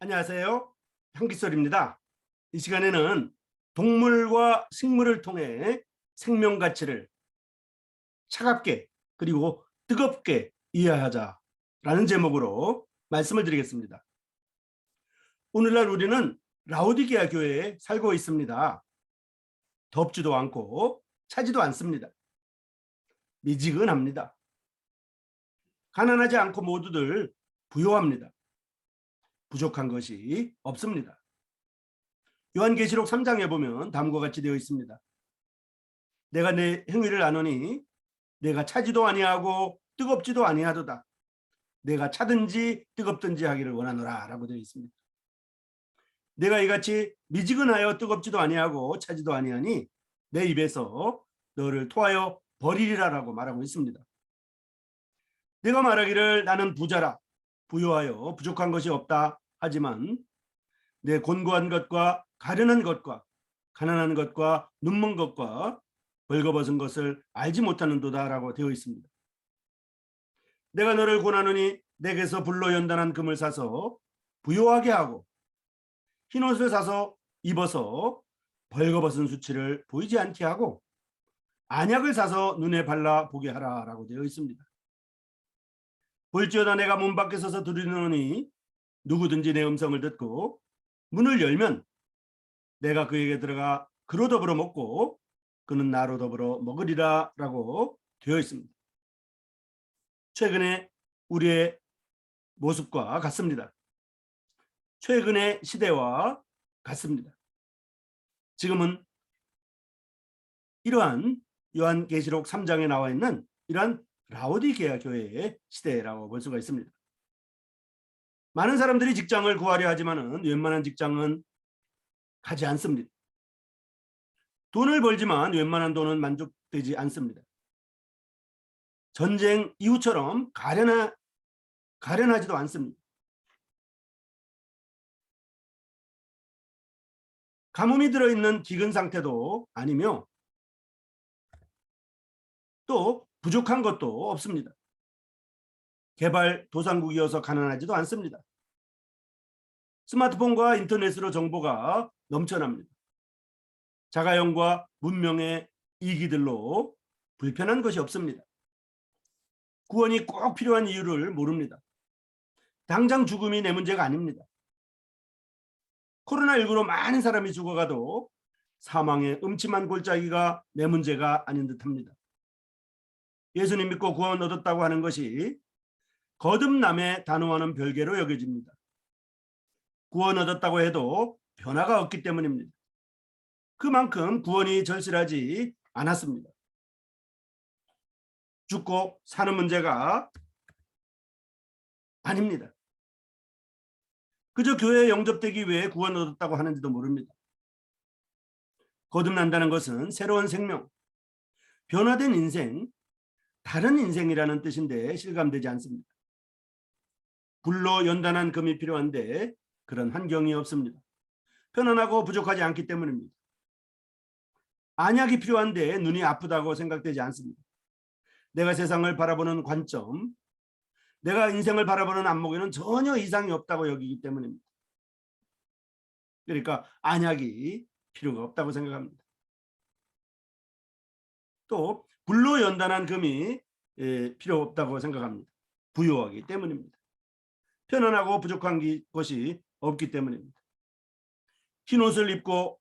안녕하세요. 향기솔입니다. 이 시간에는 동물과 식물을 통해 생명 가치를 차갑게 그리고 뜨겁게 이해하자라는 제목으로 말씀을 드리겠습니다. 오늘날 우리는 라오디게아 교회에 살고 있습니다. 덥지도 않고 차지도 않습니다. 미지근합니다. 가난하지 않고 모두들 부요합니다. 부족한 것이 없습니다. 요한계시록 3장에 보면 다음과 같이 되어 있습니다. 내가 내 행위를 아노니 내가 차지도 아니하고 뜨겁지도 아니하도다. 내가 차든지 뜨겁든지 하기를 원하노라 라고 되어 있습니다. 내가 이같이 미지근하여 뜨겁지도 아니하고 차지도 아니하니 내 입에서 너를 토하여 버리리라 라고 말하고 있습니다. 내가 말하기를 나는 부자라 부요하여 부족한 것이 없다 하지만 내 곤고한 것과 가련한 것과 가난한 것과 눈먼 것과 벌거벗은 것을 알지 못하는도다 라고 되어 있습니다. 내가 너를 권하노니 내게서 불로 연단한 금을 사서 부요하게 하고 흰옷을 사서 입어서 벌거벗은 수치를 보이지 않게 하고 안약을 사서 눈에 발라 보게 하라 라고 되어 있습니다. 볼지어다 내가 문 밖에 서서 두드리노니 누구든지 내 음성을 듣고 문을 열면 내가 그에게 들어가 그로 더불어 먹고 그는 나로 더불어 먹으리라 라고 되어 있습니다. 최근에 우리의 모습과 같습니다. 최근의 시대와 같습니다. 지금은 이러한 요한계시록 3장에 나와 있는 이러한 라오디게아 교회의 시대라고 볼 수가 있습니다. 많은 사람들이 직장을 구하려 하지만은 웬만한 직장은 가지 않습니다. 돈을 벌지만 웬만한 돈은 만족되지 않습니다. 전쟁 이후처럼 가련하지도 않습니다. 가뭄이 들어있는 기근 상태도 아니며 또 부족한 것도 없습니다. 개발도상국이어서 가난하지도 않습니다. 스마트폰과 인터넷으로 정보가 넘쳐납니다. 자가용과 문명의 이기들로 불편한 것이 없습니다. 구원이 꼭 필요한 이유를 모릅니다. 당장 죽음이 내 문제가 아닙니다. 코로나19로 많은 사람이 죽어가도 사망의 음침한 골짜기가 내 문제가 아닌 듯합니다. 예수님 믿고 구원 얻었다고 하는 것이 거듭남의 단어와는 별개로 여겨집니다. 구원 얻었다고 해도 변화가 없기 때문입니다. 그만큼 구원이 절실하지 않았습니다. 죽고 사는 문제가 아닙니다. 그저 교회에 영접되기 위해 구원 얻었다고 하는지도 모릅니다. 거듭난다는 것은 새로운 생명, 변화된 인생, 다른 인생이라는 뜻인데 실감되지 않습니다. 불로 연단한 금이 필요한데 그런 환경이 없습니다. 편안하고 부족하지 않기 때문입니다. 안약이 필요한데 눈이 아프다고 생각되지 않습니다. 내가 세상을 바라보는 관점, 내가 인생을 바라보는 안목에는 전혀 이상이 없다고 여기기 때문입니다. 그러니까 안약이 필요가 없다고 생각합니다. 또 불로 연단한 금이 필요 없다고 생각합니다. 부요하기 때문입니다. 편안하고 부족한 것이 없기 때문입니다. 흰 옷을 입고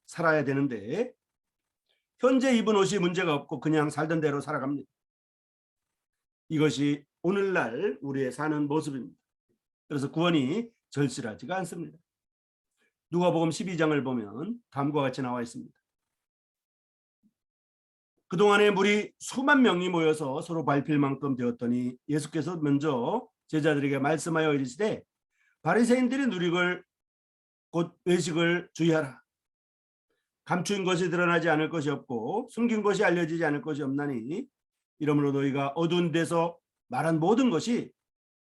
살아야 되는데 현재 입은 옷이 문제가 없고 그냥 살던 대로 살아갑니다. 이것이 오늘날 우리의 사는 모습입니다. 그래서 구원이 절실하지가 않습니다. 누가복음 12장을 보면 다음과 같이 나와 있습니다. 그동안에 물이 수만 명이 모여서 서로 밟힐 만큼 되었더니 예수께서 먼저 제자들에게 말씀하여 이르시되 바리새인들이 누리걸 곧 외식을 주의하라. 감추인 것이 드러나지 않을 것이 없고 숨긴 것이 알려지지 않을 것이 없나니 이러므로 너희가 어두운 데서 말한 모든 것이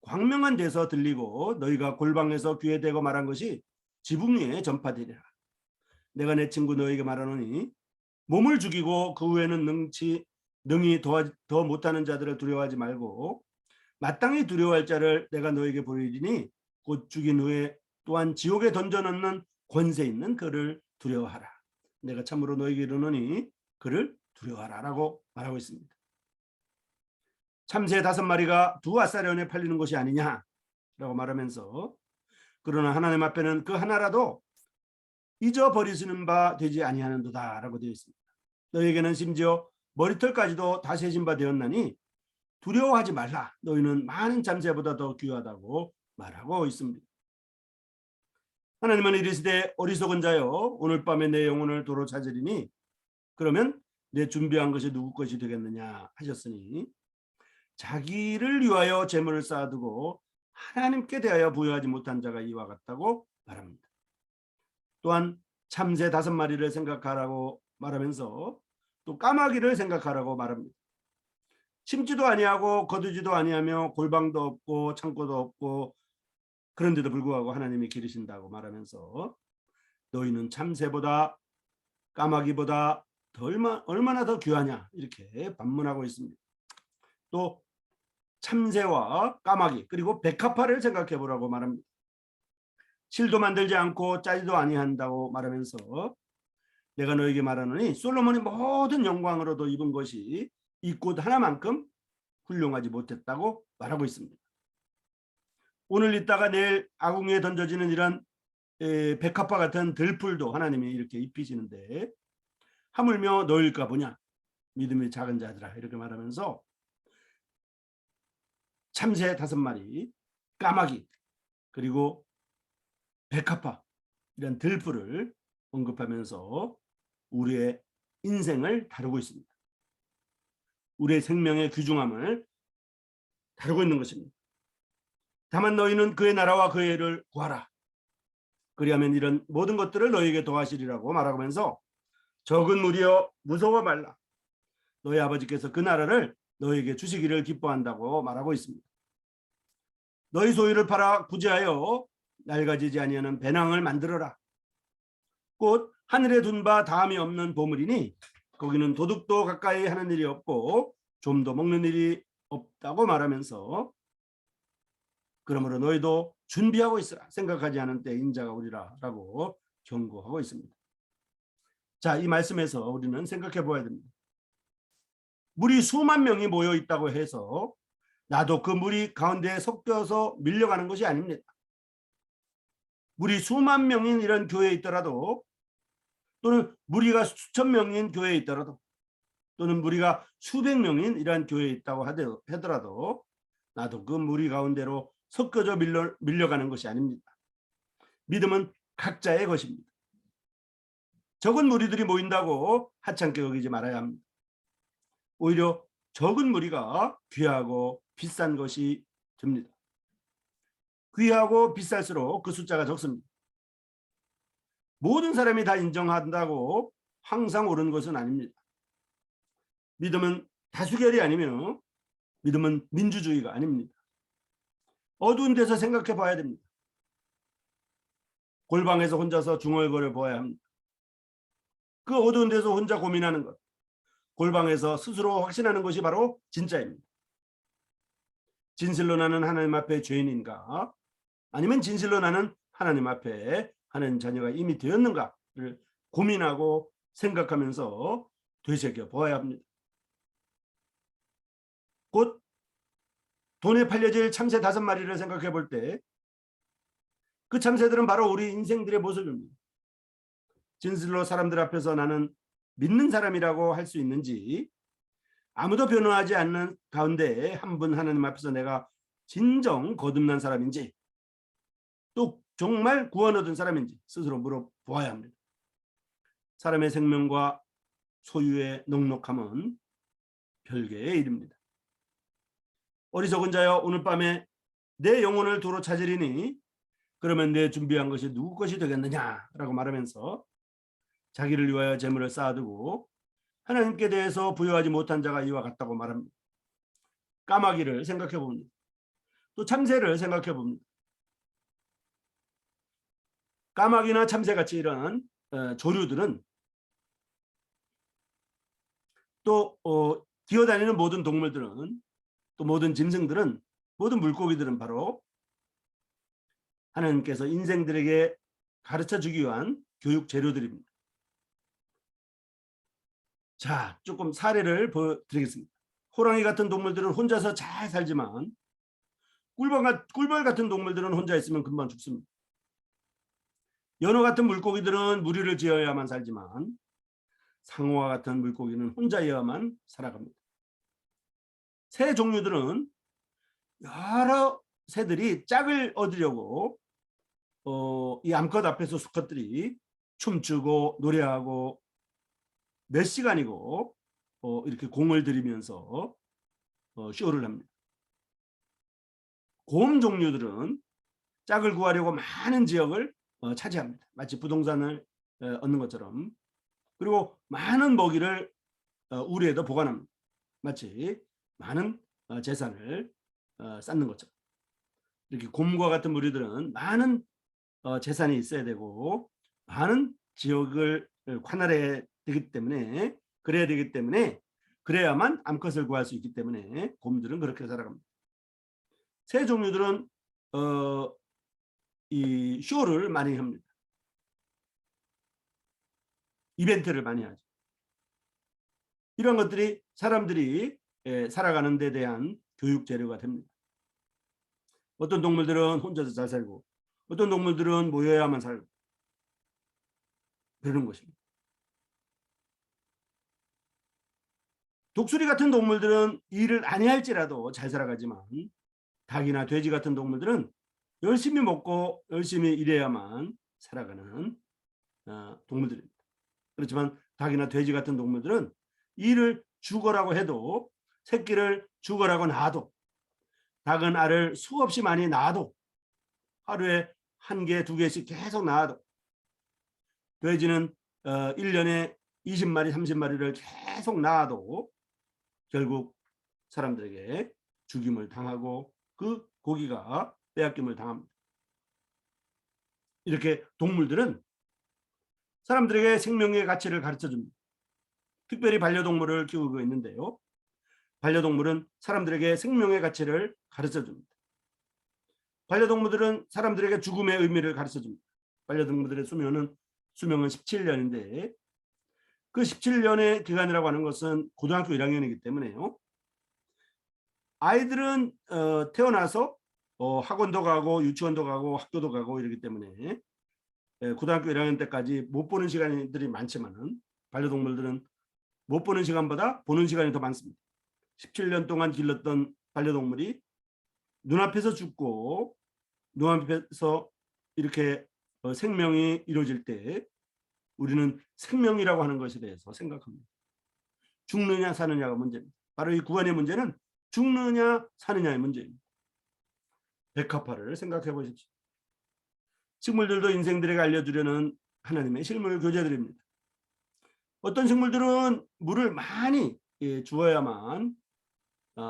광명한 데서 들리고 너희가 골방에서 귀에 대고 말한 것이 지붕 위에 전파되리라. 내가 내 친구 너희에게 말하노니 몸을 죽이고 그 후에는 능히 더 못하는 자들을 두려워하지 말고 마땅히 두려워할 자를 내가 너희에게 보이리니 곧 죽인 후에 또한 지옥에 던져넣는 권세 있는 그를 두려워하라. 내가 참으로 너에게 이르노니 그를 두려워하라 라고 말하고 있습니다. 참새 5마리가 두 아사리온에 팔리는 것이 아니냐 라고 말하면서 그러나 하나님 앞에는 그 하나라도 잊어버리시는 바 되지 아니하는도다 라고 되어 있습니다. 너에게는 심지어 머리털까지도 다 세진 바 되었나니 두려워하지 말라. 너희는 많은 참새보다 더 귀하다고 말하고 있습니다. 하나님은 이르시되 어리석은 자여 오늘 밤에 내 영혼을 도로 찾으리니 그러면 내 준비한 것이 누구 것이 되겠느냐 하셨으니 자기를 위하여 재물을 쌓아두고 하나님께 대하여 부여하지 못한 자가 이와 같다고 말합니다. 또한 참새 5마리를 생각하라고 말하면서 또 까마귀를 생각하라고 말합니다. 심지도 아니하고 거두지도 아니하며 골방도 없고 창고도 없고 그런데도 불구하고 하나님이 기르신다고 말하면서 너희는 참새보다 까마귀보다 얼마나 더 귀하냐 이렇게 반문하고 있습니다. 또 참새와 까마귀 그리고 백합화를 생각해 보라고 말합니다. 실도 만들지 않고 짜지도 아니한다고 말하면서 내가 너에게 말하노니 솔로몬이 모든 영광으로도 입은 것이 이 꽃 하나만큼 훌륭하지 못했다고 말하고 있습니다. 오늘 있다가 내일 아궁이에 던져지는 이런 백합화 같은 들풀도 하나님이 이렇게 입히시는데 하물며 너일까 보냐 믿음이 작은 자들아 이렇게 말하면서 참새 5마리, 까마귀 그리고 백합화 이런 들풀을 언급하면서 우리의 인생을 다루고 있습니다. 우리의 생명의 귀중함을 다루고 있는 것입니다. 다만 너희는 그의 나라와 그의 의를 구하라. 그리하면 이런 모든 것들을 너희에게 더하시리라고 말하면서 적은 무리여 무서워 말라. 너희 아버지께서 그 나라를 너희에게 주시기를 기뻐한다고 말하고 있습니다. 너희 소유를 팔아 구제하여 낡아지지 아니하는 배낭을 만들어라. 곧 하늘에 둔 바 다함이 없는 보물이니 거기는 도둑도 가까이 하는 일이 없고 좀도 먹는 일이 없다고 말하면서 그러므로 너희도 준비하고 있으라. 생각하지 않은 때 인자가 오리라 라고 경고하고 있습니다. 자, 이 말씀에서 우리는 생각해 보아야 됩니다. 무리 수만 명이 모여 있다고 해서 나도 그 무리 가운데에 섞여서 밀려가는 것이 아닙니다. 무리 수만 명인 이런 교회에 있더라도 또는 무리가 수천 명인 교회에 있더라도 또는 무리가 수백 명인 이러한 교회에 있다고 하더라도 나도 그 무리 가운데로 섞여져 밀려가는 것이 아닙니다. 믿음은 각자의 것입니다. 적은 무리들이 모인다고 하찮게 여기지 말아야 합니다. 오히려 적은 무리가 귀하고 비싼 것이 됩니다. 귀하고 비쌀수록 그 숫자가 적습니다. 모든 사람이 다 인정한다고 항상 옳은 것은 아닙니다. 믿음은 다수결이 아니며 믿음은 민주주의가 아닙니다. 어두운 데서 생각해 봐야 됩니다. 골방에서 혼자서 중얼거려 보아야 합니다. 그 어두운 데서 혼자 고민하는 것, 골방에서 스스로 확신하는 것이 바로 진짜입니다. 진실로 나는 하나님 앞에 죄인인가? 아니면 진실로 나는 하나님 앞에 하나님 자녀가 이미 되었는가를 고민하고 생각하면서 되새겨 보아야 합니다. 곧 돈에 팔려질 참새 5마리를 생각해 볼 때 그 참새들은 바로 우리 인생들의 모습입니다. 진실로 사람들 앞에서 나는 믿는 사람이라고 할 수 있는지, 아무도 변호하지 않는 가운데 한 분 하나님 앞에서 내가 진정 거듭난 사람인지, 또 정말 구원 얻은 사람인지 스스로 물어보아야 합니다. 사람의 생명과 소유의 넉넉함은 별개의 일입니다. 어리석은 자여 오늘 밤에 내 영혼을 도로 찾으리니 그러면 내 준비한 것이 누구 것이 되겠느냐라고 말하면서 자기를 위하여 재물을 쌓아두고 하나님께 대해서 부여하지 못한 자가 이와 같다고 말합니다. 까마귀를 생각해 봅니다. 또 참새를 생각해 봅니다. 까마귀나 참새같이 이런 조류들은 또 기어다니는 모든 동물들은 또 모든 짐승들은 모든 물고기들은 바로 하나님께서 인생들에게 가르쳐 주기 위한 교육 재료들입니다. 자, 조금 사례를 보여드리겠습니다. 호랑이 같은 동물들은 혼자서 잘 살지만 꿀벌 같은 동물들은 혼자 있으면 금방 죽습니다. 연어 같은 물고기들은 무리를 지어야만 살지만 상어와 같은 물고기는 혼자여야만 살아갑니다. 새 종류들은 여러 새들이 짝을 얻으려고 이 암컷 앞에서 수컷들이 춤추고 노래하고 몇 시간이고 이렇게 공을 들이면서 쇼를 합니다. 곰 종류들은 짝을 구하려고 많은 지역을 차지합니다. 마치 부동산을 얻는 것처럼. 그리고 많은 먹이를 우리에도 보관합니다. 마치 많은 재산을 쌓는 것처럼. 이렇게 곰과 같은 무리들은 많은 재산이 있어야 되고 많은 지역을 관할해야 되기 때문에 그래야만 암컷을 구할 수 있기 때문에 곰들은 그렇게 살아갑니다. 새 종류들은 이 쇼를 많이 합니다. 이벤트를 많이 하죠. 이런 것들이 사람들이 살아가는 데 대한 교육 재료가 됩니다. 어떤 동물들은 혼자서 잘 살고 어떤 동물들은 모여야만 살고 그러는 것입니다. 독수리 같은 동물들은 일을 안 할지라도 잘 살아가지만 닭이나 돼지 같은 동물들은 열심히 먹고 열심히 일해야만 살아가는 동물들입니다. 그렇지만 닭이나 돼지 같은 동물들은 일을 죽어라고 해도 새끼를 죽어라고 놔도 닭은 알을 수없이 많이 낳아도 하루에 1개, 2개씩 계속 낳아도 돼지는 1년에 20마리, 30마리를 계속 낳아도 결국 사람들에게 죽임을 당하고 그 고기가 빼앗김을 당합니다. 이렇게 동물들은 사람들에게 생명의 가치를 가르쳐줍니다. 특별히 반려동물을 키우고 있는데요. 반려동물은 사람들에게 생명의 가치를 가르쳐줍니다. 반려동물들은 사람들에게 죽음의 의미를 가르쳐줍니다. 반려동물들의 수명은 17년인데 그 17년의 기간이라고 하는 것은 고등학교 1학년이기 때문에요. 아이들은 태어나서 학원도 가고 유치원도 가고 학교도 가고 이러기 때문에 고등학교 1학년 때까지 못 보는 시간들이 많지만은 반려동물들은 못 보는 시간보다 보는 시간이 더 많습니다. 17년 동안 길렀던 반려동물이 눈앞에서 죽고 눈앞에서 이렇게 생명이 이루어질 때 우리는 생명이라고 하는 것에 대해서 생각합니다. 죽느냐 사느냐가 문제입니다. 바로 이 구원의 문제는 죽느냐 사느냐의 문제입니다. 백합화를 생각해 보십시오. 식물들도 인생들에게 알려주려는 하나님의 실물 교재들입니다. 어떤 식물들은 물을 많이 주어야만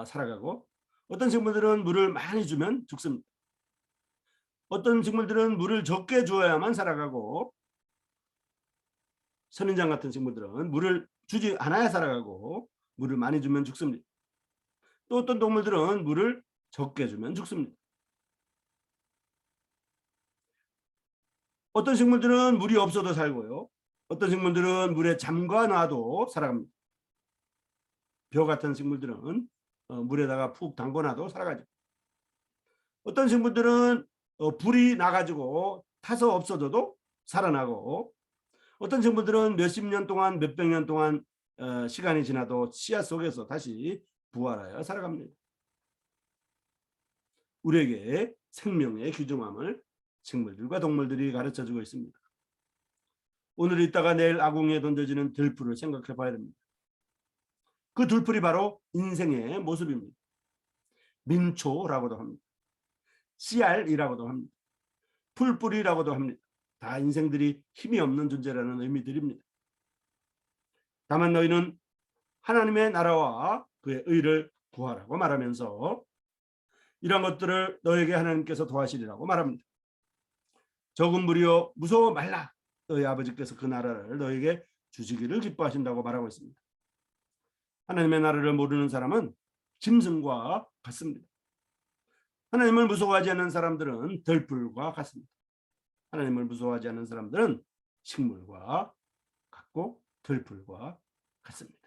살아가고 어떤 식물들은 물을 많이 주면 죽습니다. 어떤 식물들은 물을 적게 주어야만 살아가고 선인장 같은 식물들은 물을 주지 않아야 살아가고 물을 많이 주면 죽습니다. 또 어떤 동물들은 물을 적게 주면 죽습니다. 어떤 식물들은 물이 없어도 살고요. 어떤 식물들은 물에 잠가 놔도 살아갑니다. 벼 같은 식물들은 물에다가 푹 담궈놔도 살아가죠. 어떤 식물들은 불이 나가지고 타서 없어져도 살아나고 어떤 식물들은 몇십 년 동안 몇백 년 동안 시간이 지나도 씨앗 속에서 다시 부활하여 살아갑니다. 우리에게 생명의 귀중함을 식물들과 동물들이 가르쳐주고 있습니다. 오늘 있다가 내일 아궁이에 던져지는 들풀을 생각해 봐야 됩니다. 그 들풀이 바로 인생의 모습입니다. 민초라고도 합니다. 씨알이라고도 합니다. 풀뿌리라고도 합니다. 다 인생들이 힘이 없는 존재라는 의미들입니다. 다만 너희는 하나님의 나라와 그의 의를 구하라고 말하면서 이런 것들을 너에게 하나님께서 도와시리라고 말합니다. 적은 무리여 무서워 말라. 너희 아버지께서 그 나라를 너에게 주시기를 기뻐하신다고 말하고 있습니다. 하나님의 나라를 모르는 사람은 짐승과 같습니다. 하나님을 무서워하지 않는 사람들은 들풀과 같습니다. 하나님을 무서워하지 않는 사람들은 식물과 같고 들풀과 같습니다.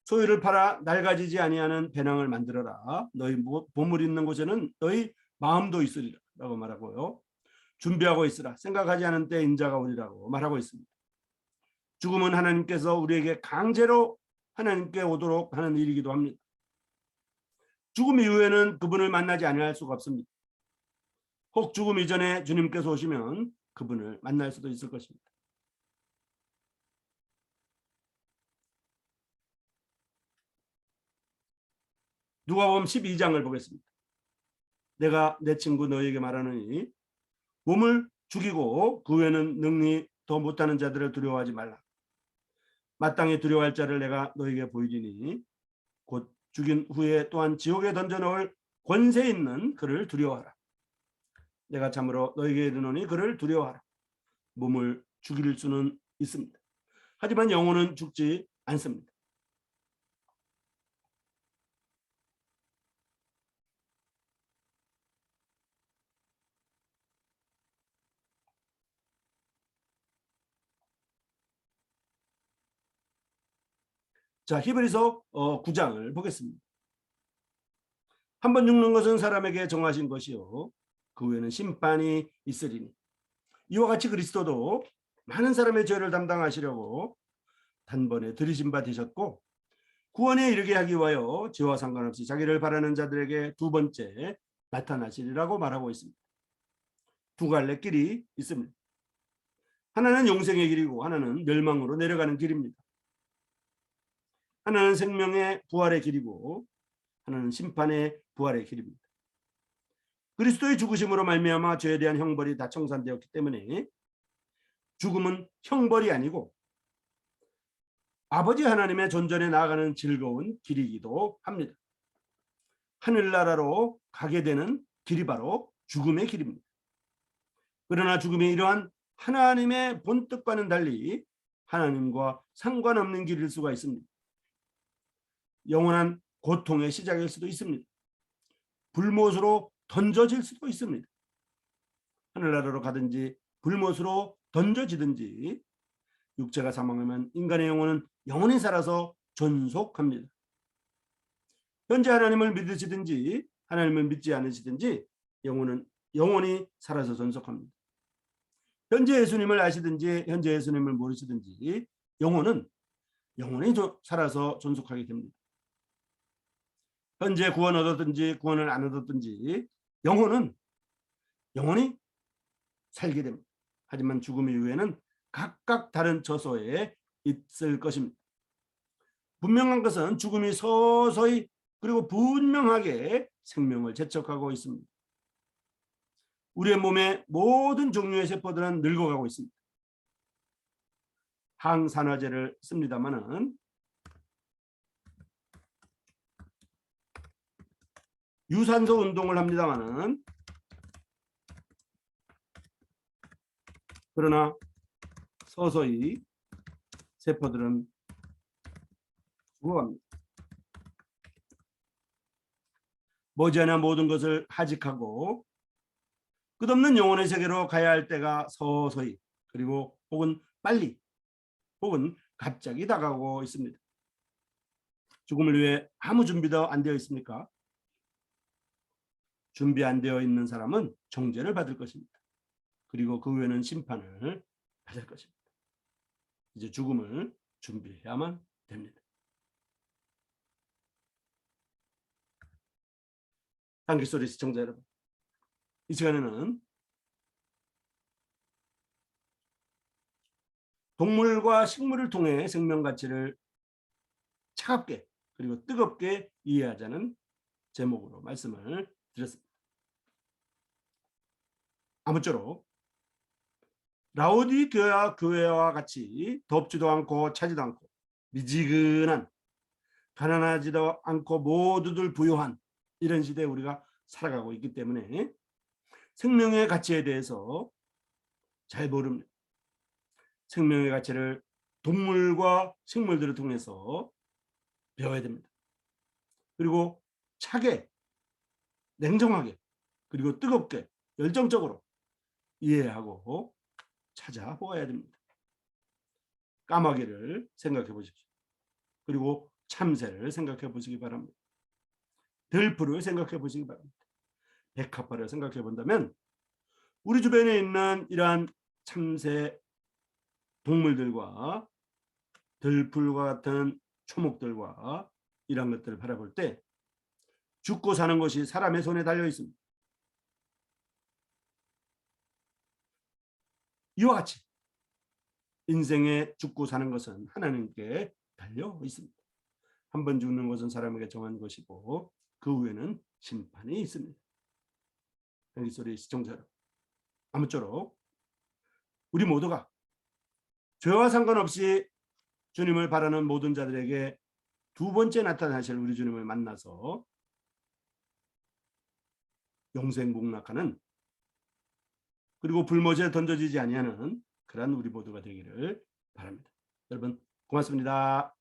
소유를 팔아 낡아지지 아니하는 배낭을 만들어라. 너희 보물 있는 곳에는 너희 마음도 있으리라 라고 말하고요. 준비하고 있으라. 생각하지 않은 때 인자가 오리라고 말하고 있습니다. 죽음은 하나님께서 우리에게 강제로 하나님께 오도록 하는 일이기도 합니다. 죽음 이후에는 그분을 만나지 아니할 수가 없습니다. 혹 죽음 이전에 주님께서 오시면 그분을 만날 수도 있을 것입니다. 누가복음 12장을 보겠습니다. 내가 내 친구 너에게 말하노니 몸을 죽이고 그 후에는 능히 더 못하는 자들을 두려워하지 말라. 마땅히 두려워할 자를 내가 너에게 보이리니 곧 죽인 후에 또한 지옥에 던져넣을 권세 있는 그를 두려워하라. 내가 참으로 너에게 이르노니 그를 두려워하라. 몸을 죽일 수는 있습니다. 하지만 영혼은 죽지 않습니다. 자, 히브리서 9장을 보겠습니다. 한 번 죽는 것은 사람에게 정하신 것이요 그 후에는 심판이 있으리니 이와 같이 그리스도도 많은 사람의 죄를 담당하시려고 단번에 들이신 바 되셨고 구원에 이르게 하기 위하여 죄와 상관없이 자기를 바라는 자들에게 두 번째 나타나시리라고 말하고 있습니다. 두 갈래 길이 있습니다. 하나는 용생의 길이고 하나는 멸망으로 내려가는 길입니다. 하나는 생명의 부활의 길이고 하나는 심판의 부활의 길입니다. 그리스도의 죽으심으로 말미암아 죄에 대한 형벌이 다 청산되었기 때문에 죽음은 형벌이 아니고 아버지 하나님의 존전에 나아가는 즐거운 길이기도 합니다. 하늘나라로 가게 되는 길이 바로 죽음의 길입니다. 그러나 죽음이 이러한 하나님의 본뜻과는 달리 하나님과 상관없는 길일 수가 있습니다. 영원한 고통의 시작일 수도 있습니다. 불못으로 던져질 수도 있습니다. 하늘나라로 가든지 불못으로 던져지든지 육체가 사망하면 인간의 영혼은 영원히 살아서 존속합니다. 현재 하나님을 믿으시든지 하나님을 믿지 않으시든지 영혼은 영원히 살아서 존속합니다. 현재 예수님을 아시든지 현재 예수님을 모르시든지 영혼은 영원히 살아서 존속하게 됩니다. 현재 구원 얻었든지 구원을 안 얻었든지 영혼은 영원히 살게 됩니다. 하지만 죽음 이후에는 각각 다른 처소에 있을 것입니다. 분명한 것은 죽음이 서서히 그리고 분명하게 생명을 재촉하고 있습니다. 우리의 몸의 모든 종류의 세포들은 늙어가고 있습니다. 항산화제를 씁니다마는 유산소 운동을 합니다마는 그러나 서서히 세포들은 죽어갑니다. 머지않아 모든 것을 하직하고 끝없는 영혼의 세계로 가야 할 때가 서서히 그리고 혹은 빨리 혹은 갑자기 다가오고 있습니다. 죽음을 위해 아무 준비도 안 되어 있습니까? 준비 안 되어 있는 사람은 정죄를 받을 것입니다. 그리고 그 후에는 심판을 받을 것입니다. 이제 죽음을 준비해야만 됩니다. 한글소리 시청자 여러분, 이 시간에는 동물과 식물을 통해 생명 가치를 차갑게 그리고 뜨겁게 이해하자는 제목으로 말씀을 드렸습니다. 아무쪼록 라오디게아 교회와 같이 덥지도 않고 차지도 않고 미지근한 가난하지도 않고 모두들 부유한 이런 시대에 우리가 살아가고 있기 때문에 생명의 가치에 대해서 잘 모릅니다. 생명의 가치를 동물과 식물들을 통해서 배워야 됩니다. 그리고 차게, 냉정하게, 그리고 뜨겁게, 열정적으로 이해하고 찾아보아야 됩니다. 까마귀를 생각해 보십시오. 그리고 참새를 생각해 보시기 바랍니다. 들풀을 생각해 보시기 바랍니다. 백합화를 생각해 본다면 우리 주변에 있는 이러한 참새 동물들과 들풀과 같은 초목들과 이런 것들을 바라볼 때 죽고 사는 것이 사람의 손에 달려 있습니다. 이와 같이 인생에 죽고 사는 것은 하나님께 달려 있습니다. 한 번 죽는 것은 사람에게 정한 것이고 그 후에는 심판이 있습니다. 헬기소리 시청자 여러분, 아무쪼록 우리 모두가 죄와 상관없이 주님을 바라는 모든 자들에게 두 번째 나타나실 우리 주님을 만나서 영생복락하는, 그리고 불못에 던져지지 아니하는 그러한 우리 모두가 되기를 바랍니다. 여러분 고맙습니다.